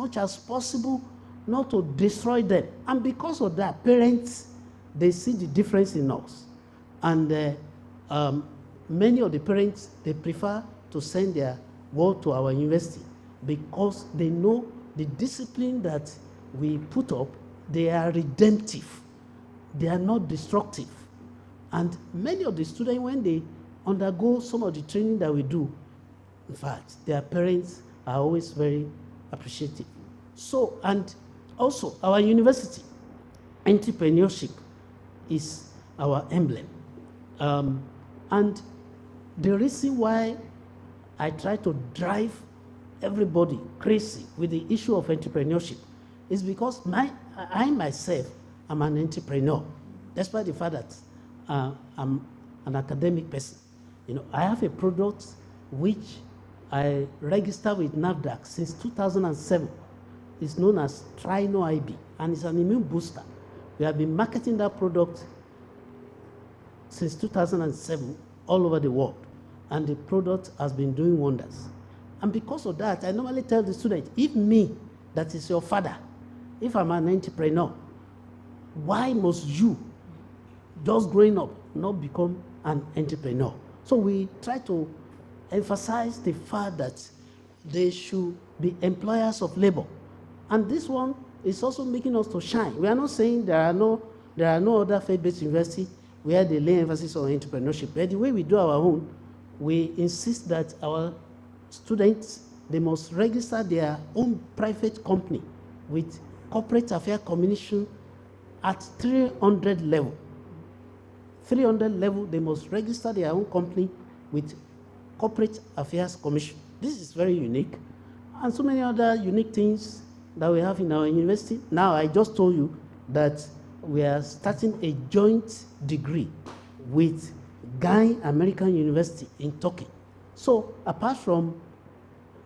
much as possible not to destroy them. And because of that, parents, they see the difference in us. And many of the parents, they prefer to send their ward to our university because they know the discipline that we put up, they are redemptive. They are not destructive. And many of the students, when they undergo some of the training that we do, in fact, their parents are always very appreciative. So, and also our university, entrepreneurship is our emblem. And the reason why I try to drive everybody crazy with the issue of entrepreneurship is because I myself am an entrepreneur, despite the fact that I'm an academic person. You know, I have a product which I registered with NAFDAC since 2007. It's known as Trino IB, and it's an immune booster. We have been marketing that product since 2007 all over the world, and the product has been doing wonders. And because of that, I normally tell the student, if me, that is your father, if I'm an entrepreneur, why must you, just growing up, not become an entrepreneur? So we try to emphasize the fact that they should be employers of labor. And this one is also making us to shine. We are not saying there are no other faith-based university where they lay emphasis on entrepreneurship. But the way we do our own, we insist that our students, they must register their own private company with corporate affairs commission at 300 level. 300 level, they must register their own company with corporate affairs commission. This is very unique. And so many other unique things that we have in our university. Now, I just told you that we are starting a joint degree with Guy American University in Turkey. So apart from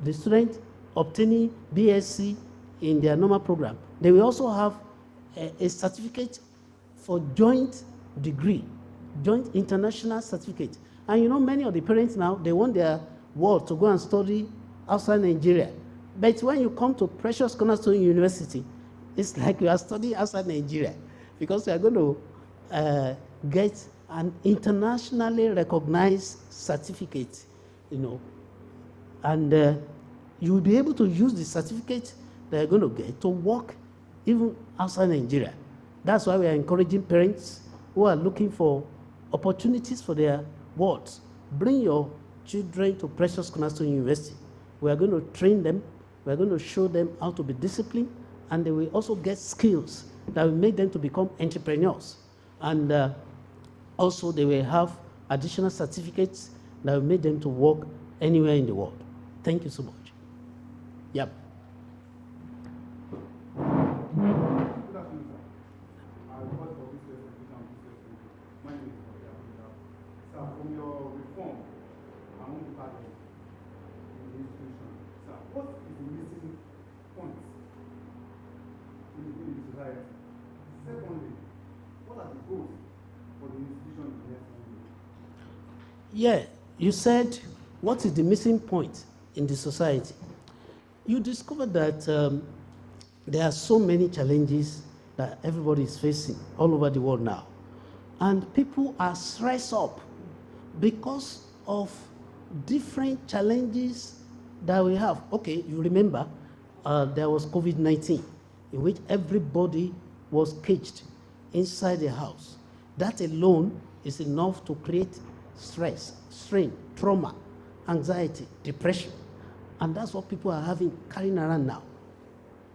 the student obtaining BSc in their normal program, they will also have a certificate for joint degree, joint international certificate. And you know, many of the parents now, they want their ward to go and study outside Nigeria. But when you come to Precious Cornerstone University, it's like you are studying outside Nigeria, because you are going to get an internationally recognized certificate, you know, and you will be able to use the certificate that you're going to get to work even outside Nigeria. That's why we are encouraging parents who are looking for opportunities for their wards. Bring your children to Precious Cornerstone University. We are going to train them. We are going to show them how to be disciplined, and they will also get skills that will make them to become entrepreneurs. And also they will have additional certificates that will make them to work anywhere in the world. Thank you so much. Yep. Good afternoon, sir. I work for business education. My name is Sir, from your reform, I want to start in the institution. Sir, what is the missing point in the society? Secondly, what are the goals for the institution in the next 1 year? Yeah, you said, what is the missing point in the society? You discovered that there are so many challenges that everybody is facing all over the world now. And people are stressed up because of different challenges that we have. Okay, you remember there was COVID-19, in which everybody was caged inside the house. That alone is enough to create stress, strain, trauma, anxiety, depression. And that's what people are carrying around now.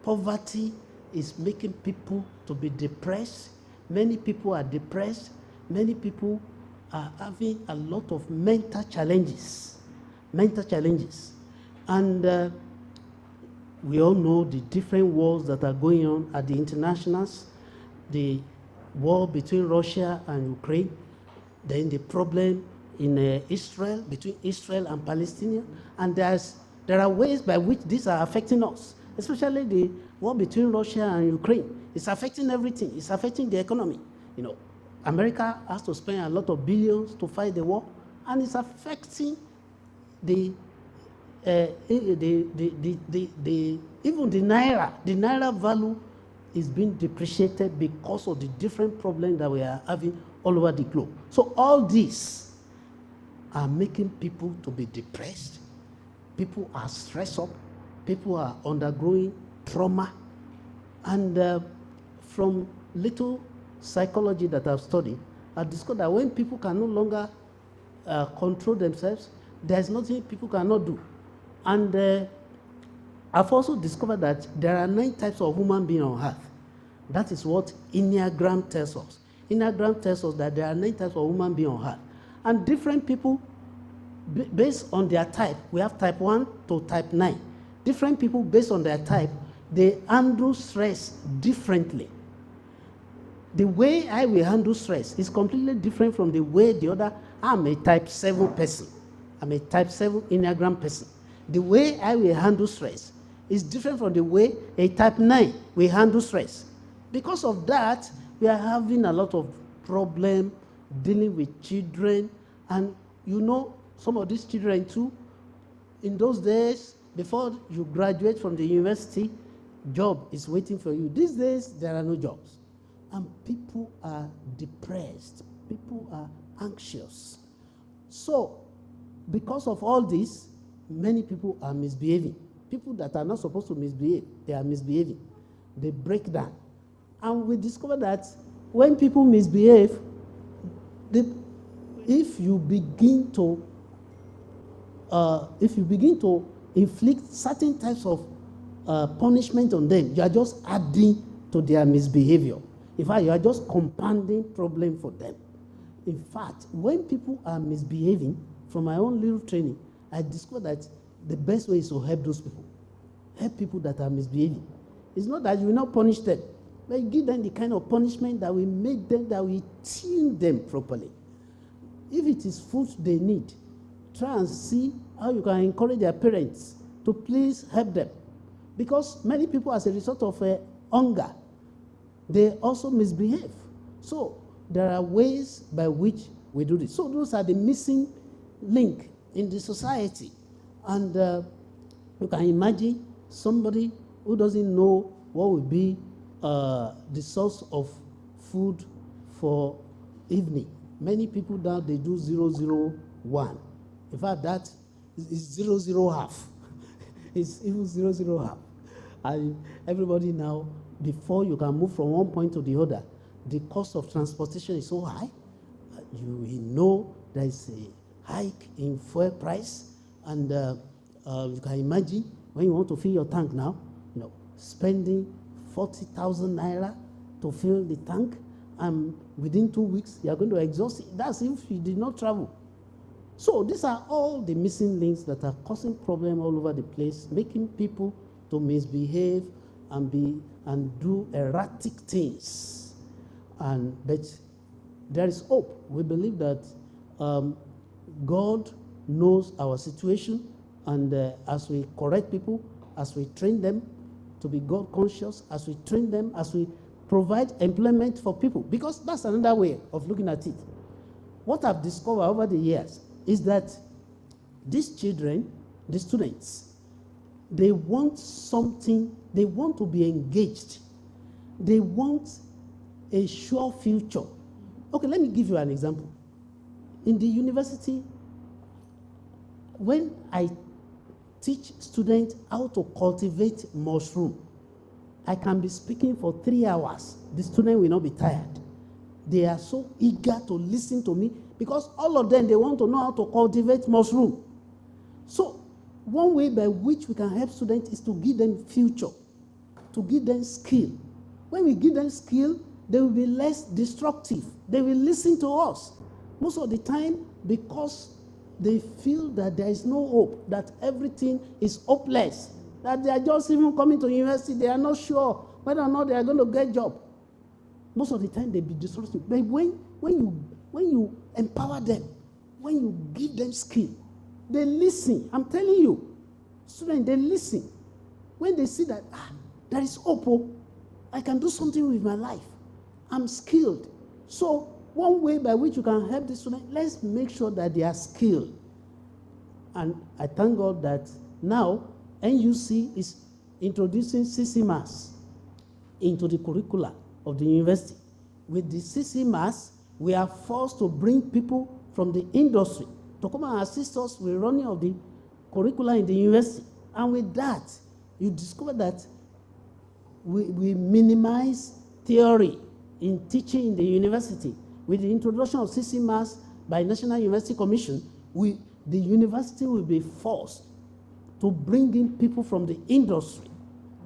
Poverty is making people to be depressed. Many people are depressed. Many people are having a lot of mental challenges. And we all know the different wars that are going on at the internationals, the war between Russia and Ukraine, then the problem in Israel, between Israel and Palestinians, and there are ways by which these are affecting us, especially the war between Russia and Ukraine. It's affecting everything. It's affecting the economy. You know, America has to spend a lot of billions to fight the war, and it's affecting the even the naira value is being depreciated because of the different problems that we are having all over the globe. So all these are making people to be depressed. People are stressed up. People are undergoing trauma. And from little psychology that I've studied, I discovered that when people can no longer control themselves, there's nothing people cannot do. And I've also discovered that there are 9 types of human beings on earth. That is what Enneagram tells us. Enneagram tells us that there are 9 types of human beings on earth. And different people, based on their type, we have type 1 to type 9. Different people, based on their type, they handle stress differently. The way I will handle stress is completely different from the way the other. I'm a type 7 person. I'm a type 7 Enneagram person. The way I will handle stress is different from the way a type 9 will handle stress. Because of that, we are having a lot of problem dealing with children. And you know, some of these children too, in those days, before you graduate from the university, job is waiting for you. These days, there are no jobs. And people are depressed. People are anxious. So, because of all this, many people are misbehaving. People that are not supposed to misbehave, they are misbehaving. They break down. And we discover that when people misbehave, if you begin to inflict certain types of punishment on them, you are just adding to their misbehavior. In fact, you are just compounding problem for them. In fact, when people are misbehaving, from my own little training, I discovered that the best way is to help those people. Help people that are misbehaving. It's not that you will not punish them, but you give them the kind of punishment that will make them, that will tune them properly. If it is food they need, try and see how you can encourage their parents to please help them. Because many people, as a result of hunger, they also misbehave. So there are ways by which we do this. So those are the missing link in the society. And you can imagine somebody who doesn't know what will be the source of food for evening. Many people now, they do 001. In fact, that is 00 half. It's even 00 half. And everybody now, before you can move from one point to the other, the cost of transportation is so high. You know there is a hike in fuel price, and you can imagine when you want to fill your tank now, spending 40,000 naira to fill the tank, and within 2 weeks you are going to exhaust it. That's if you did not travel. So these are all the missing links that are causing problems all over the place, making people to misbehave and do erratic things. But there is hope. We believe that God knows our situation, and as we correct people, as we train them to be God conscious, as we train them, as we provide employment for people, because that's another way of looking at it. What I've discovered over the years is that these children, the students, they want something, they want to be engaged. They want a sure future. Okay, let me give you an example. In the university, when I teach students how to cultivate mushroom, I can be speaking for 3 hours. The student will not be tired. They are so eager to listen to me because all of them, they want to know how to cultivate mushroom. So one way by which we can help students is to give them future, to give them skill. When we give them skill, they will be less destructive. They will listen to us. Most of the time, because they feel that there is no hope, that everything is hopeless, that they are just even coming to university, they are not sure whether or not they are going to get a job. Most of the time, they be destructive. But when you empower them, when you give them skill, they listen. I'm telling you, students, they listen. When they see that, there is hope, I can do something with my life. I'm skilled. So one way by which you can help the student, let's make sure that they are skilled. And I thank God that Now, NUC is introducing CC Mass into the curricula of the university. With the CC Mass, we are forced to bring people from the industry to come and assist us with running of the curricula in the university. And with that, you discover that we minimize theory in teaching in the university. With the introduction of CC Mass by National University Commission, the university will be forced to bring in people from the industry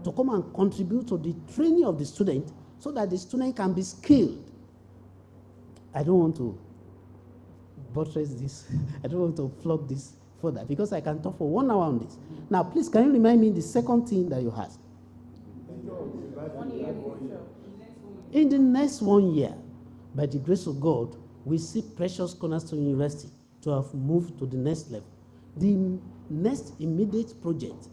to come and contribute to the training of the student so that the student can be skilled. I don't want to buttress this. I don't want to flog this further because I can talk for 1 hour on this. Now, please, can you remind me the second thing that you asked? In the next 1 year, by the grace of God, we see Precious Cornerstone University to have moved to the next level. The next immediate project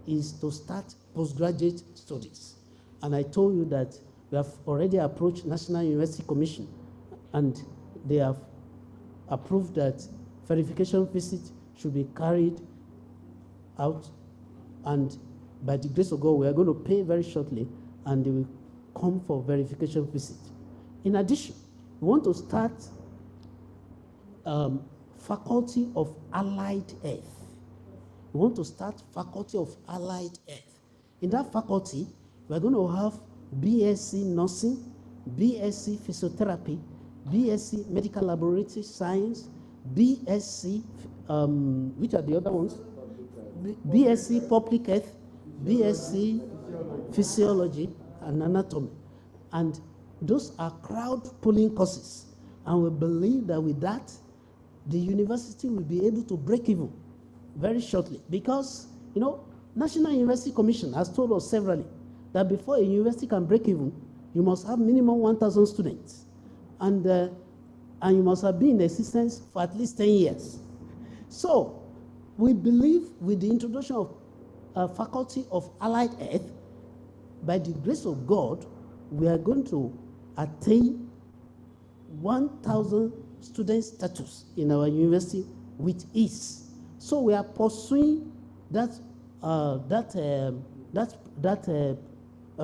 is to start postgraduate studies. And I told you that we have already approached National University Commission, and they have approved that verification visit should be carried out, and by the grace of God, we are going to pay very shortly, and they will come for verification visit. In addition, we want to start Faculty of Allied Health. We want to start Faculty of Allied Health. In that faculty, we're going to have BSc Nursing, BSc Physiotherapy, BSc Medical Laboratory Science, BSc, which are the other ones? BSc Public Health, BSc Physiology and Anatomy. And those are crowd-pulling courses. And we believe that with that, the university will be able to break even very shortly. Because, you know, National University Commission has told us severally that before a university can break even, you must have minimum 1,000 students. And you must have been in existence for at least 10 years. So, we believe with the introduction of Faculty of Allied Health, by the grace of God, we are going to attain 1,000 student status in our university with ease. So we are pursuing that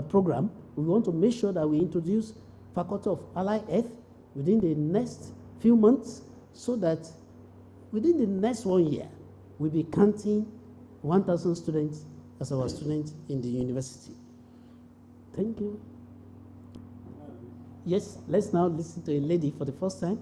program. We want to make sure that we introduce Faculty of Allied Health within the next few months, so that within the next 1 year, we'll be counting 1,000 students as our students in the university. Thank you. Yes, let's now listen to a lady for the first time.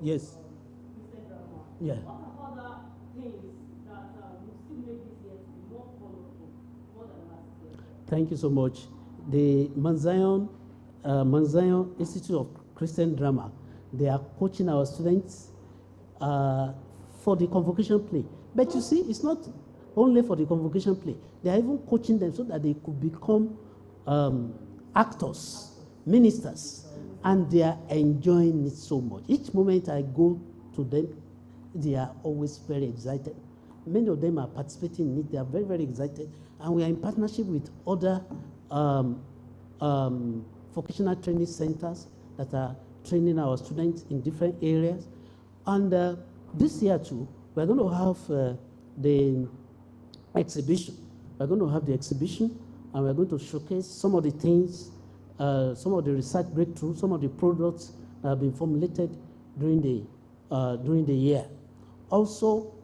Yes. Yeah. What are other things that will still make this year to be more colorful, more than last year? Thank you so much. The Mount Zion Institute of Christian Drama, they are coaching our students for the convocation play. But you see, it's not only for the convocation play. They are even coaching them so that they could become actors, ministers, and they are enjoying it so much. Each moment I go to them, they are always very excited. Many of them are participating in it. They are very, very excited. And we are in partnership with other vocational training centers that are training our students in different areas. And this year too, we're going to have the exhibition. We're going to have the exhibition, and we're going to showcase some of the things, some of the research breakthroughs, some of the products that have been formulated during the year. Also,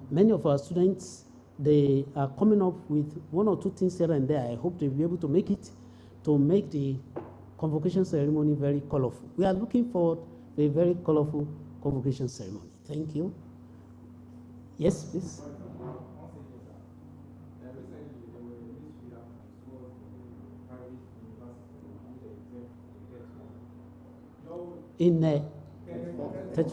many of our students, they are coming up with 1 or 2 things here and there. I hope they'll be able to make it, to make the convocation ceremony very colorful. We are looking forward to a very colorful convocation ceremony. Thank you. Yes, please. in TED Fund. You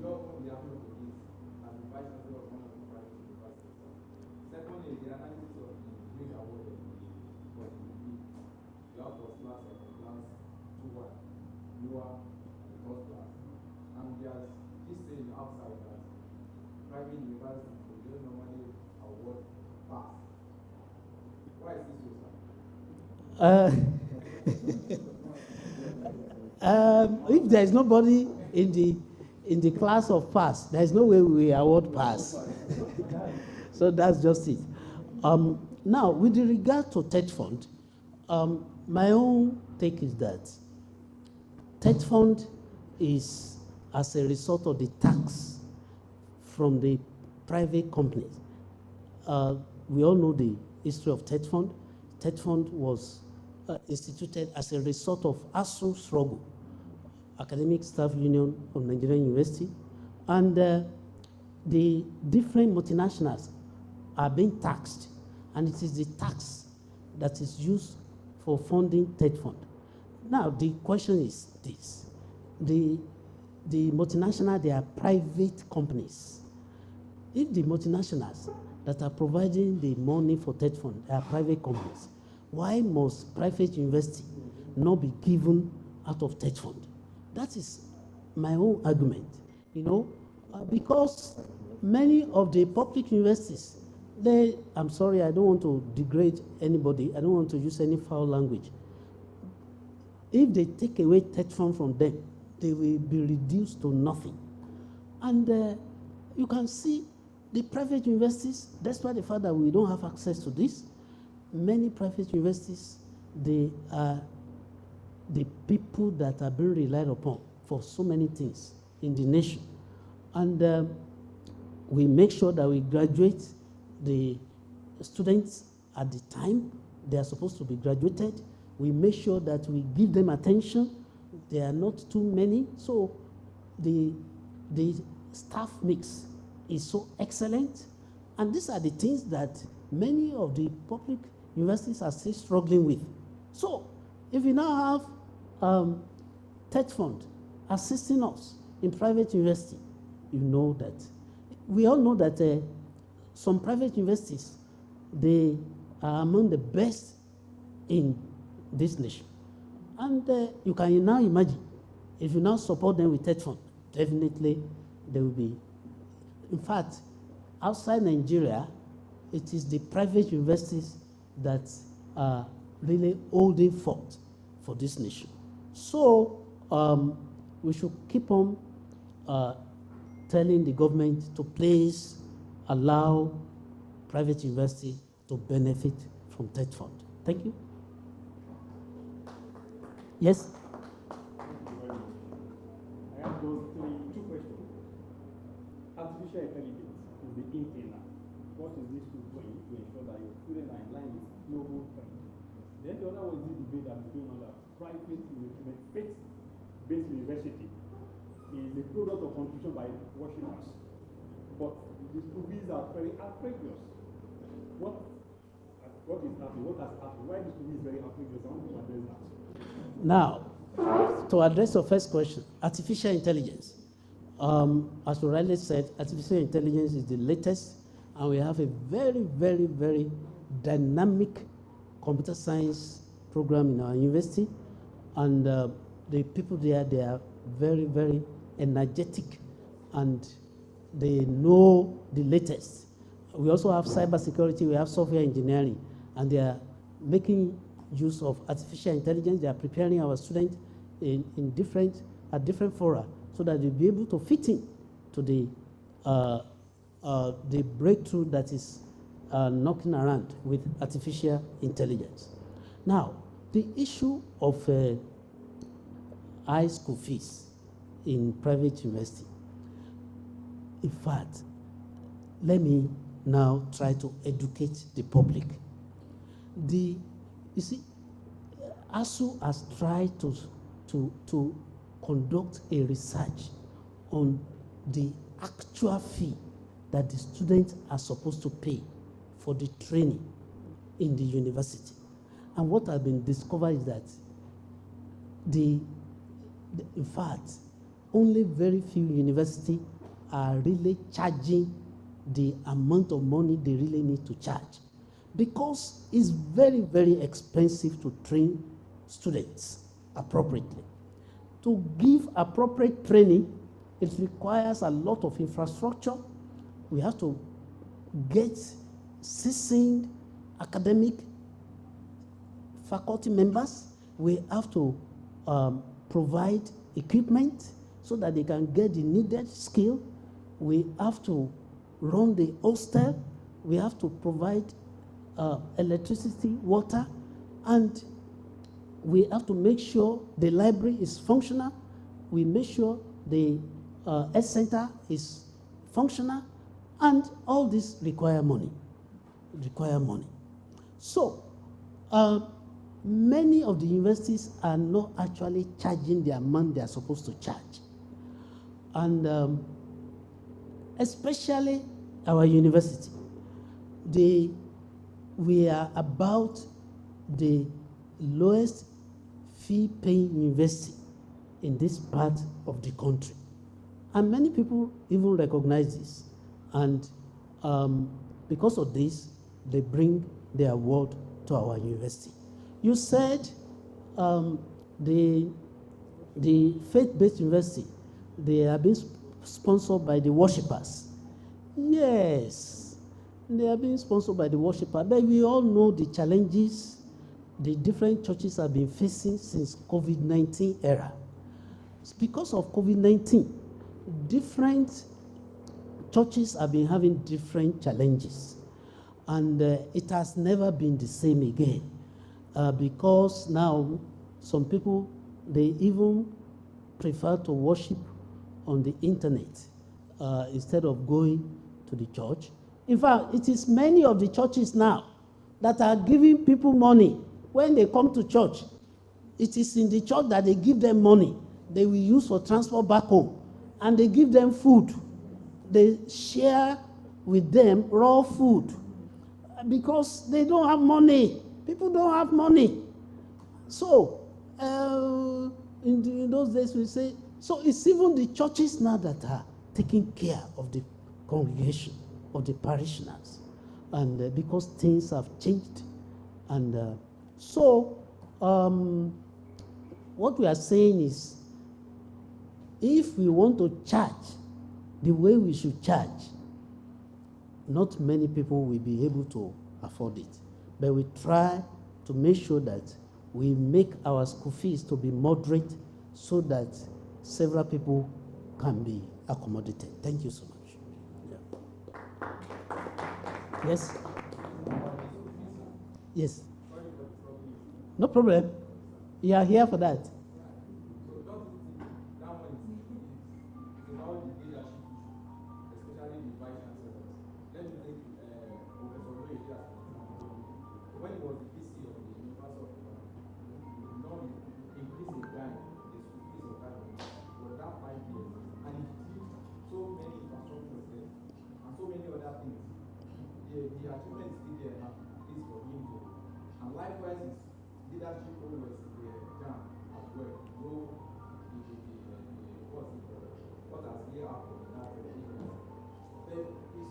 know what the approach is as the vice chancellor of one of the private universities. Secondly, the analysis of the green award of you have first class, second class, 2-1, lower, and third class. And there's this saying outside that private universities they don't normally award pass. Why is this so, sir? If there is nobody in the class of pass, there is no way we award pass. So that's just it. Now, with regard to TED Fund, my own take is that TED Fund is as a result of the tax from the private companies. We all know the history of TED Fund. TED Fund was instituted as a result of ASU struggle, Academic Staff Union of Nigerian University, and the different multinationals are being taxed, and it is the tax that is used for funding TED Fund. Now, the question is this. The multinational, they are private companies. If the multinationals that are providing the money for TED Fund are private companies, why must private university not be given out of TED Fund? That is my own argument, because many of the public universities, I'm sorry, I don't want to degrade anybody, I don't want to use any foul language. If they take away TED Fund from them, they will be reduced to nothing. And you can see the private universities, despite the fact that we don't have access to this, many private universities, they are the people that are being relied upon for so many things in the nation. And we make sure that we graduate the students at the time they are supposed to be graduated. We make sure that we give them attention. There are not too many. So the staff mix is so excellent. And these are the things that many of the public universities are still struggling with. So if we now have TED Fund assisting us in private university, you know that. We all know that some private universities, they are among the best in this nation. And you can now imagine, if you now support them with TED Fund, definitely they will be. In fact, outside Nigeria, it is the private universities that are really holding forth for this nation. So we should keep on telling the government to please allow private university to benefit from TED Fund. Thank you. Yes? I have those two questions. Artificial intelligence is the in thing now. What is this tool doing to ensure that your students are in line with global trends? Then the other was the debate that is going on that private faith-based university is a product of contribution by worshippers. But the schools are very outrageous. What is happening? What has happened? Why the school is very outrageous? I want to address that. Now, to address your first question, artificial intelligence. As O'Reilly said, artificial intelligence is the latest, and we have a very, very, very dynamic computer science program in our university. And the people there, they are very, very energetic, and they know the latest. We also have cybersecurity, we have software engineering, and they are making use of artificial intelligence. They are preparing our students at different fora so that they'll be able to fit in to the breakthrough that is knocking around with artificial intelligence. Now, the issue of high school fees in private university. In fact, let me now try to educate the public. You see, ASU has tried to conduct a research on the actual fee that the students are supposed to pay for the training in the university. And what has been discovered is that in fact, only very few universities are really charging the amount of money they really need to charge, because it's very, very expensive to train students appropriately. To give appropriate training, it requires a lot of infrastructure. We have to get seasoned academic faculty members. We have to provide equipment so that they can get the needed skill. We have to run the hostel. We have to provide electricity, water, and we have to make sure the library is functional. We make sure the health center is functional, and all this require money. So, many of the universities are not actually charging the amount they are supposed to charge. And especially our university, we are about the lowest fee-paying university in this part of the country. And many people even recognize this. And because of this, they bring the award to our university. You said the faith-based university, they are being sponsored by the worshippers. Yes, they are being sponsored by the worshippers. But we all know the challenges the different churches have been facing since COVID-19 era. It's because of COVID-19, different churches have been having different challenges. And it has never been the same again. Because now some people, they even prefer to worship on the internet instead of going to the church. In fact, it is many of the churches now that are giving people money when they come to church. It is in the church that they give them money they will use for transport back home, and they give them food. They share with them raw food because they don't have money. People don't have money. So, in those days we say, so it's even the churches now that are taking care of the congregation, of the parishioners, and because things have changed. And what we are saying is, if we want to charge the way we should charge, not many people will be able to afford it. But we try to make sure that we make our school fees to be moderate so that several people can be accommodated. Thank you so much. Yeah. Yes? Yes. No problem. You are here for that.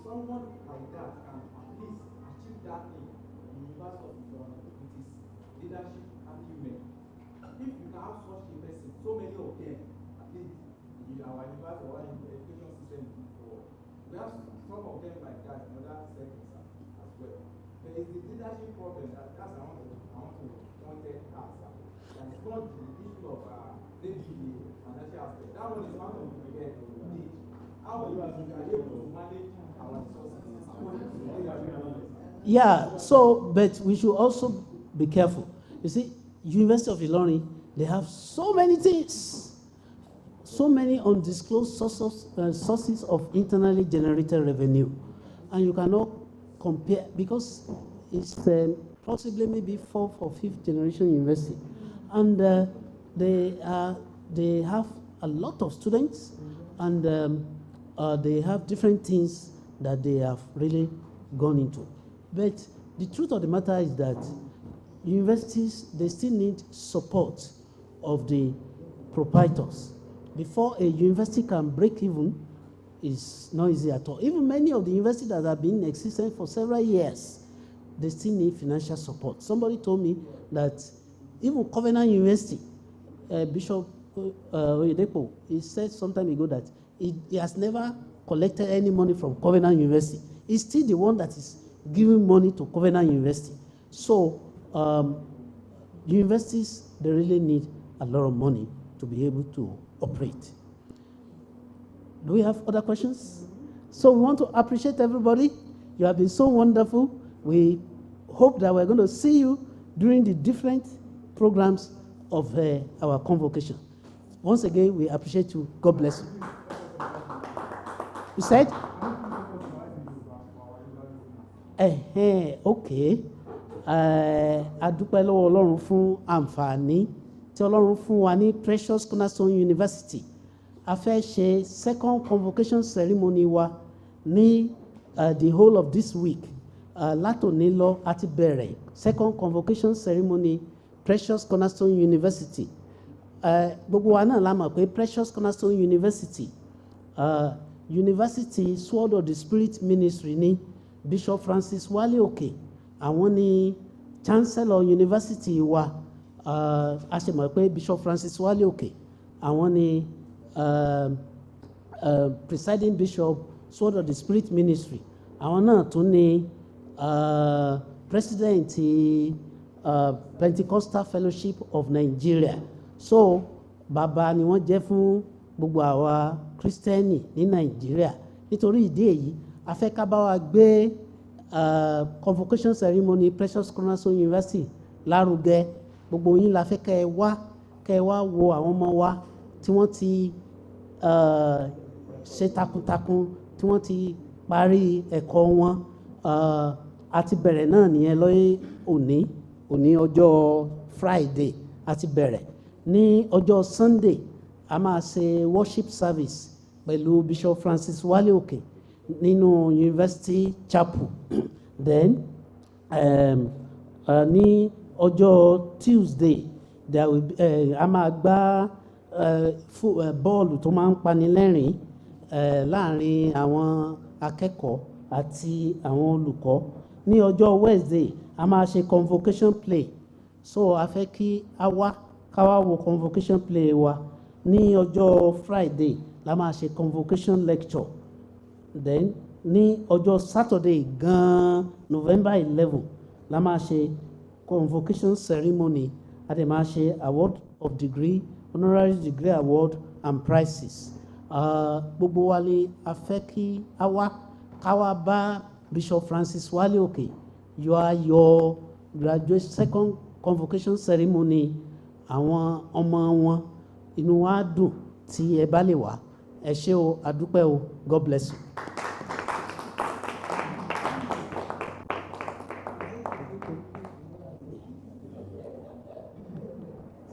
Someone like that can at least achieve that thing in the University of Ilorin with his leadership acumen. If you can have such a person, so many of them, at least in our university or in the education system before, we have some of them like that in other settings as well. There is the leadership problem that's I want to point it out. And it's not the issue of maybe the financial aspect. That one is one of the need. How you are able to manage. Yeah, so, but we should also be careful. You see, University of Ilorin, they have so many things, so many undisclosed sources of internally generated revenue. And you cannot compare, because it's possibly maybe 4th or 5th generation university. And they have a lot of students, and they have different things that they have really gone into. But the truth of the matter is that universities, they still need support of the proprietors, before a university can break even, is not easy at all. Even many of the universities that have been in existence for several years, they still need financial support. Somebody told me that even Covenant University, Bishop Oyedepo, he said some time ago that he has never collected any money from Covenant University. He's still the one that is giving money to Covenant University. So universities, they really need a lot of money to be able to operate. Do we have other questions? So we want to appreciate everybody. You have been so wonderful. We hope that we're going to see you during the different programs of our convocation. Once again, we appreciate you. God bless you. You said? Okay. A dúpẹ́ lọ́wọ́ Ọlọ́run fún àǹfààní tí Ọlọ́run fún wa ní Precious Cornerstone University. A fẹ́ ṣe second convocation ceremony wa ní the whole of this week. Látòní lọ a ti bẹ̀rẹ̀ second convocation ceremony Precious Cornerstone University. Gbogbo wa náà la mọ̀ pé Precious Cornerstone University, University Sword of the Spirit Ministry ní Bishop Francis Wale Oke, àwọn ni Chancellor University wa. A ṣe mọ̀ pé Bishop Francis Wale Oke, àwọn ni Presiding Bishop Sword of the Spirit Ministry. Àwọn náà tún ni President Pentecostal Fellowship of Nigeria. So bàbá ni wọ́n jẹ́ fún gbogbo àwa Kristẹni ní Nigeria. Nítorí ìdí èyí, a fẹ́ ká bá wa gbé convocation ceremony Precious Cornerstone University lárugẹ. Gbogbo yín la fẹ́ kẹ́ ẹ wá wo àwọn ọmọ wa tí wọ́n ti ṣe takuntakun, tí wọ́n ti parí ẹ̀kọ́ wọn. A ti bẹ̀rẹ̀ náà nìyẹn lọ́yẹ̀ òní ọjọ́ Friday a ti bẹ̀rẹ̀. Ní ọjọ́ Sunday a máa ṣe worship service pẹ̀lú Bishop Francis Wale Oke nínú University Chapel. Then ní ọjọ́ Tuesday a máa gbá bọ́ọ̀lù tó máa ń pani lẹ́rìn láàrin àwọn akẹ́kọ̀ọ́ àti àwọn olùkọ́. Ní ọjọ́ Wednesday a máa ṣe convocation play. So a fẹ́ kí ká wá wo convocation play wa. Ní ọjọ́ Friday la máa ṣe convocation lecture. Then ní ọjọ́ Saturday gan November 11 la máa ṣe convocation ceremony. A dẹ̀ máa ṣe award of degree, honorary degree award and prizes. Gbogbo wa ni a fẹ́ kí ká wá bá Bishop Francis Wale Oke your graduate second convocation ceremony. Àwọn ọmọ wọn inú wa dùn tí ẹ bá lè wá. Ẹ ṣé o, a dúpẹ́ o. God bless you.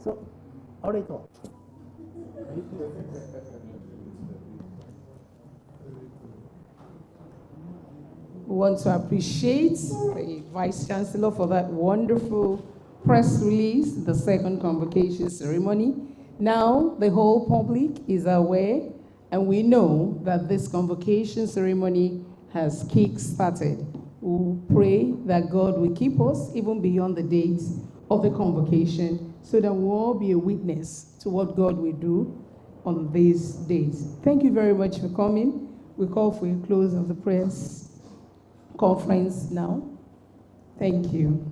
So, orator. We want to appreciate the Vice Chancellor for that wonderful press release, the second convocation ceremony. Now the whole public is aware, and we know that this convocation ceremony has kick-started. We pray that God will keep us even beyond the dates of the convocation, so that we'll all be a witness to what God will do on these days. Thank you very much for coming. We call for a close of the press conference now. Thank you.